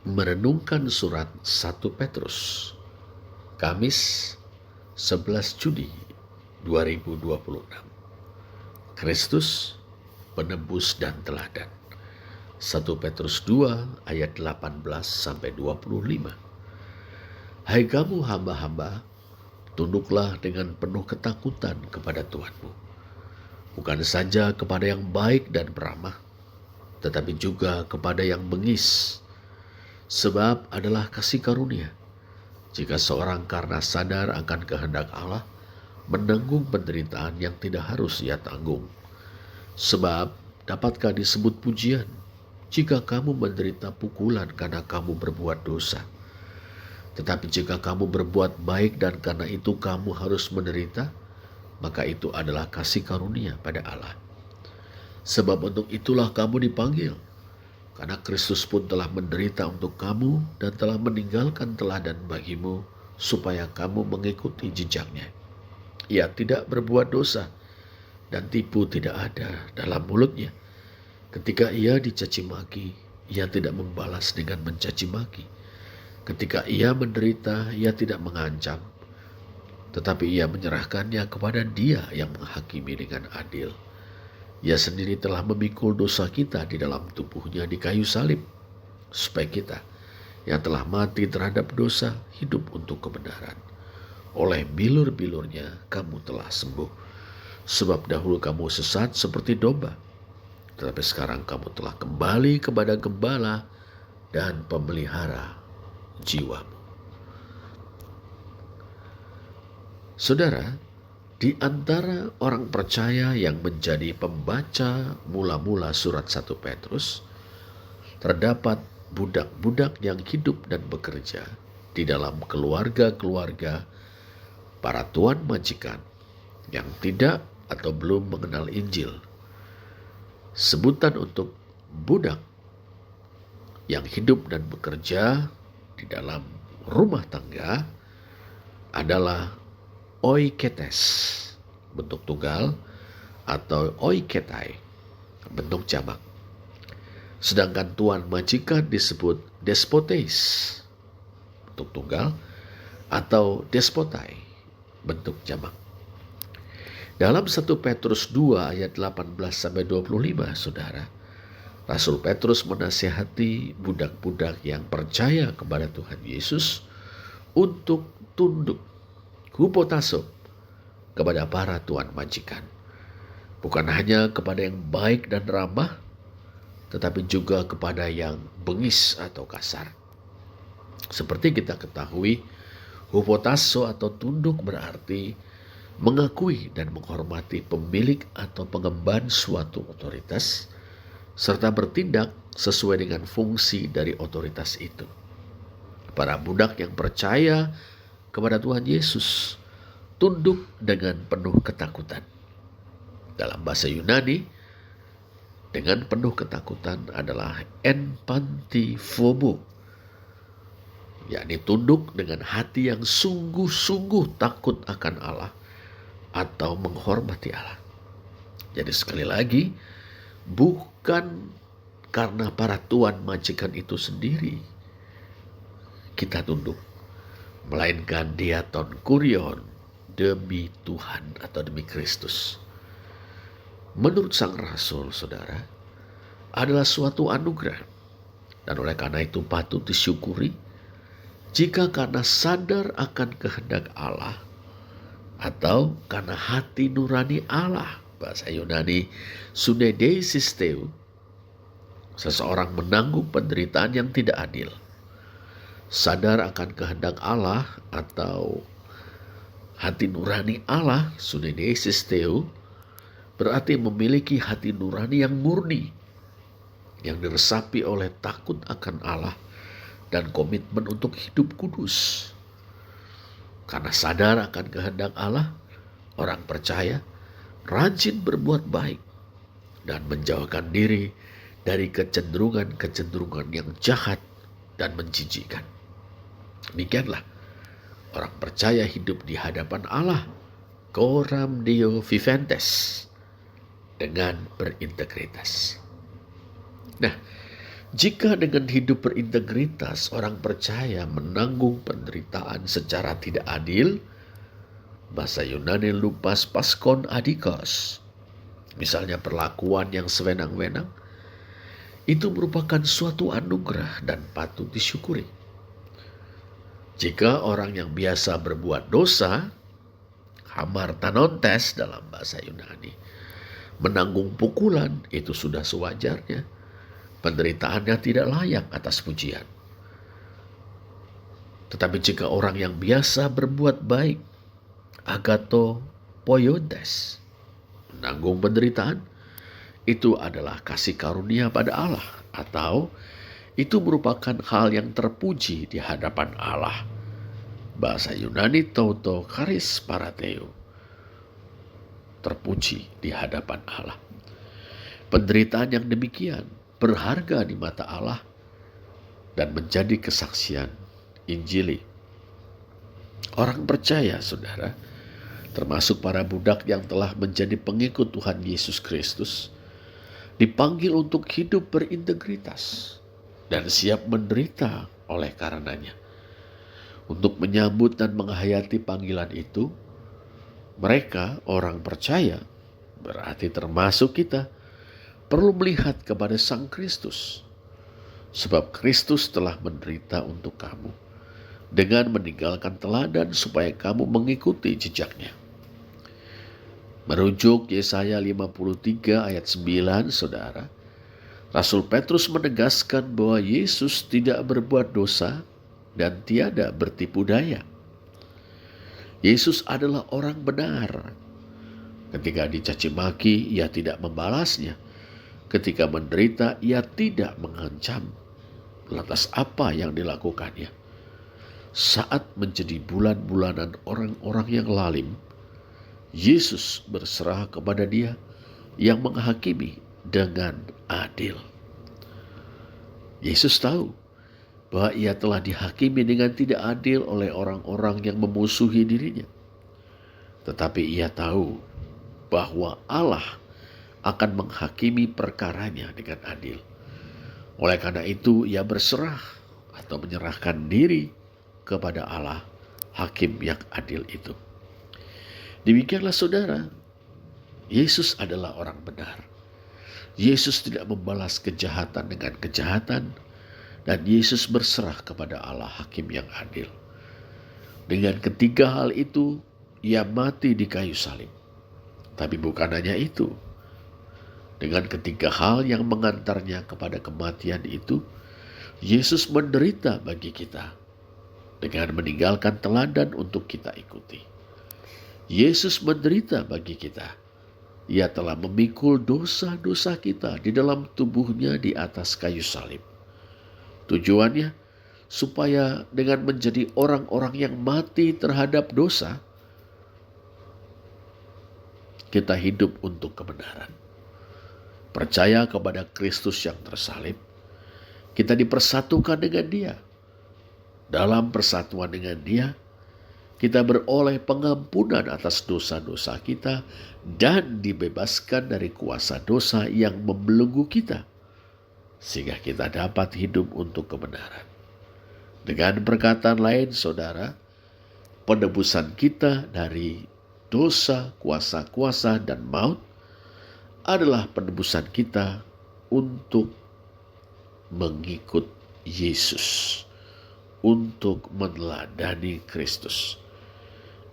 merenungkan surat 1 Petrus, Kamis 11 Juni 2026. Kristus, penebus dan teladan. 1 Petrus 2 ayat 18-25. Hai kamu hamba-hamba, tunduklah dengan penuh ketakutan kepada Tuhanmu, bukan saja kepada yang baik dan beramah, tetapi juga kepada yang bengis. Sebab adalah kasih karunia jika seorang karena sadar akan kehendak Allah menanggung penderitaan yang tidak harus ia tanggung. Sebab dapatkah disebut pujian jika kamu menderita pukulan karena kamu berbuat dosa? Tetapi jika kamu berbuat baik dan karena itu kamu harus menderita, maka itu adalah kasih karunia pada Allah. Sebab untuk itulah kamu dipanggil, karena Kristus pun telah menderita untuk kamu dan telah meninggalkan teladan bagimu, supaya kamu mengikuti jejaknya. Ia tidak berbuat dosa, dan tipu tidak ada dalam mulutnya. Ketika ia dicaci maki, ia tidak membalas dengan mencaci maki. Ketika ia menderita, ia tidak mengancam, tetapi ia menyerahkannya kepada Dia yang menghakimi dengan adil. Ia sendiri telah memikul dosa kita di dalam tubuhnya di kayu salib, supaya kita yang telah mati terhadap dosa hidup untuk kebenaran. Oleh bilur-bilurnya kamu telah sembuh. Sebab dahulu kamu sesat seperti domba, tetapi sekarang kamu telah kembali kepada gembala dan pemelihara jiwamu. Saudara, di antara orang percaya yang menjadi pembaca mula-mula surat 1 Petrus, terdapat budak-budak yang hidup dan bekerja di dalam keluarga-keluarga para tuan majikan yang tidak atau belum mengenal Injil. Sebutan untuk budak yang hidup dan bekerja di dalam rumah tangga adalah oiketes, bentuk tunggal, atau oiketai, bentuk jamak. Sedangkan tuan majikan disebut despotes, bentuk tunggal, atau despotai, bentuk jamak. Dalam 1 Petrus 2 ayat 18-25, saudara, Rasul Petrus menasihati budak-budak yang percaya kepada Tuhan Yesus untuk tunduk, hupotasso, kepada para tuan majikan. Bukan hanya kepada yang baik dan ramah, tetapi juga kepada yang bengis atau kasar. Seperti kita ketahui, hupotasso atau tunduk berarti mengakui dan menghormati pemilik atau pengemban suatu otoritas, serta bertindak sesuai dengan fungsi dari otoritas itu. Para budak yang percaya kepada Tuhan Yesus tunduk dengan penuh ketakutan. Dalam bahasa Yunani, dengan penuh ketakutan adalah enpantiphobo, yakni tunduk dengan hati yang sungguh-sungguh takut akan Allah atau menghormati Allah. Jadi sekali lagi, bukan karena para tuan majikan itu sendiri kita tunduk, melainkan diaton kurion, demi Tuhan atau demi Kristus. Menurut sang rasul, saudara, adalah suatu anugerah, dan oleh karena itu patut disyukuri jika karena sadar akan kehendak Allah atau karena hati nurani Allah, bahasa Yunani sunedeisisteu, seseorang menanggung penderitaan yang tidak adil. Sadar akan kehendak Allah atau hati nurani Allah, sunedeisisteu, berarti memiliki hati nurani yang murni, yang diresapi oleh takut akan Allah dan komitmen untuk hidup kudus. Karena sadar akan kehendak Allah, orang percaya rajin berbuat baik dan menjauhkan diri dari kecenderungan-kecenderungan yang jahat dan menjijikkan. Demikianlah orang percaya hidup di hadapan Allah, coram Deo viventes, dengan berintegritas. Nah, Jika dengan hidup berintegritas orang percaya menanggung penderitaan secara tidak adil, bahasa Yunani lupas paskon adikos, misalnya perlakuan yang sewenang-wenang, itu merupakan suatu anugerah dan patut disyukuri. Jika orang yang biasa berbuat dosa, hamartanontes dalam bahasa Yunani, menanggung pukulan, itu sudah sewajarnya. Penderitaannya tidak layak atas pujian. Tetapi jika orang yang biasa berbuat baik, agato poiodes, menanggung penderitaan, itu adalah kasih karunia pada Allah, atau itu merupakan hal yang terpuji di hadapan Allah. Bahasa Yunani tauto charis parateo, terpuji di hadapan Allah. Penderitaan yang demikian berharga di mata Allah dan menjadi kesaksian Injili. Orang percaya, saudara, termasuk para budak yang telah menjadi pengikut Tuhan Yesus Kristus, dipanggil untuk hidup berintegritas dan siap menderita oleh karenanya. Untuk menyambut dan menghayati panggilan itu, mereka, orang percaya, berarti termasuk kita, perlu melihat kepada Sang Kristus. Sebab Kristus telah menderita untuk kamu, dengan meninggalkan teladan supaya kamu mengikuti jejaknya. Merujuk Yesaya 53 ayat 9, saudara, Rasul Petrus menegaskan bahwa Yesus tidak berbuat dosa dan tiada bertipu daya. Yesus adalah orang benar. Ketika dicaci maki, ia tidak membalasnya. Ketika menderita, ia tidak mengancam. Lantas apa yang dilakukannya? Saat menjadi bulan-bulanan orang-orang yang lalim, Yesus berserah kepada Dia yang menghakimi dengan adil. Yesus tahu bahwa ia telah dihakimi dengan tidak adil oleh orang-orang yang memusuhi dirinya. Tetapi ia tahu bahwa Allah akan menghakimi perkaranya dengan adil. Oleh karena itu ia berserah atau menyerahkan diri kepada Allah, hakim yang adil itu. Demikianlah saudara, Yesus adalah orang benar. Yesus tidak membalas kejahatan dengan kejahatan, dan Yesus berserah kepada Allah, hakim yang adil. Dengan ketiga hal itu, ia mati di kayu salib. Tapi bukan hanya itu. Dengan ketiga hal yang mengantarnya kepada kematian itu, Yesus menderita bagi kita dengan meninggalkan teladan untuk kita ikuti. Yesus menderita bagi kita. Ia telah memikul dosa-dosa kita di dalam tubuhnya di atas kayu salib. Tujuannya supaya dengan menjadi orang-orang yang mati terhadap dosa, kita hidup untuk kebenaran. Percaya kepada Kristus yang tersalib, kita dipersatukan dengan Dia. Dalam persatuan dengan Dia, kita beroleh pengampunan atas dosa-dosa kita dan dibebaskan dari kuasa dosa yang membelenggu kita, sehingga kita dapat hidup untuk kebenaran. Dengan perkataan lain, saudara, penebusan kita dari dosa, kuasa-kuasa, dan maut adalah penebusan kita untuk mengikut Yesus, untuk meneladani Kristus,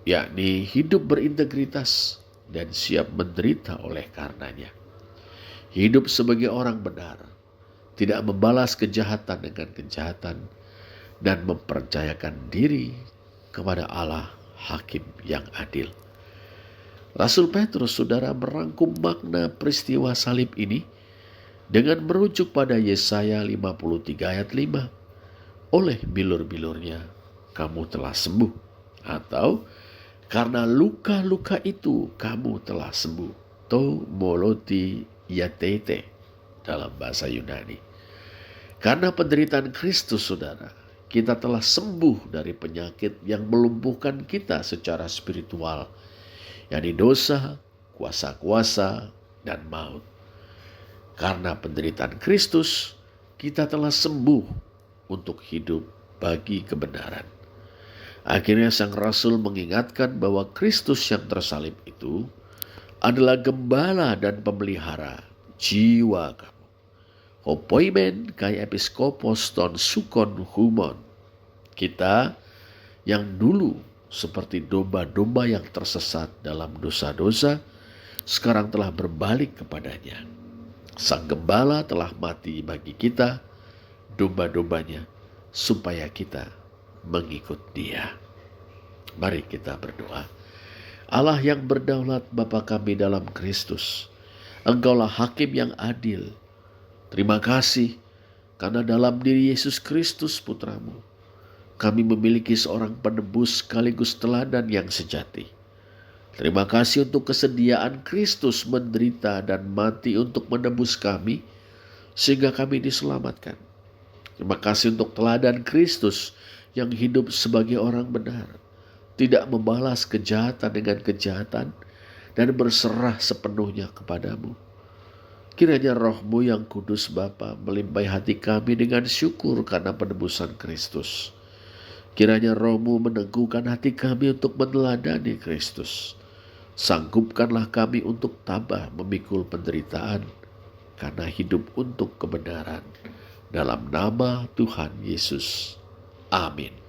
yakni hidup berintegritas dan siap menderita oleh karenanya. Hidup sebagai orang benar, tidak membalas kejahatan dengan kejahatan, dan mempercayakan diri kepada Allah, hakim yang adil. Rasul Petrus, saudara, merangkum makna peristiwa salib ini dengan merujuk pada Yesaya 53 ayat 5. Oleh bilur-bilurnya kamu telah sembuh, atau karena luka-luka itu kamu telah sembuh. To moloti yatete dalam bahasa Yunani. Karena penderitaan Kristus, saudara, kita telah sembuh dari penyakit yang melumpuhkan kita secara spiritual, yakni dosa, kuasa-kuasa, dan maut. Karena penderitaan Kristus, kita telah sembuh untuk hidup bagi kebenaran. Akhirnya sang rasul mengingatkan bahwa Kristus yang tersalib itu adalah gembala dan pemelihara jiwa kamu. Hopoimen kai episkopos ton sukon humon. Kita yang dulu seperti domba-domba yang tersesat dalam dosa-dosa, sekarang telah berbalik kepadanya. Sang gembala telah mati bagi kita, domba-dombanya, supaya kita mengikut Dia. Mari kita berdoa. Allah yang berdaulat, Bapa kami dalam Kristus, Engkaulah hakim yang adil. Terima kasih karena dalam diri Yesus Kristus Putramu, kami memiliki seorang penebus sekaligus teladan yang sejati. Terima kasih untuk kesediaan Kristus menderita dan mati untuk menebus kami, sehingga kami diselamatkan. Terima kasih untuk teladan Kristus yang hidup sebagai orang benar, tidak membalas kejahatan dengan kejahatan, dan berserah sepenuhnya kepadamu. Kiranya Roh-Mu yang kudus Bapa melimpahi hati kami dengan syukur karena penebusan Kristus. Kiranya Roh-Mu meneguhkan hati kami untuk meneladani Kristus. Sanggupkanlah kami untuk tabah memikul penderitaan karena hidup untuk kebenaran. Dalam nama Tuhan Yesus. Amin.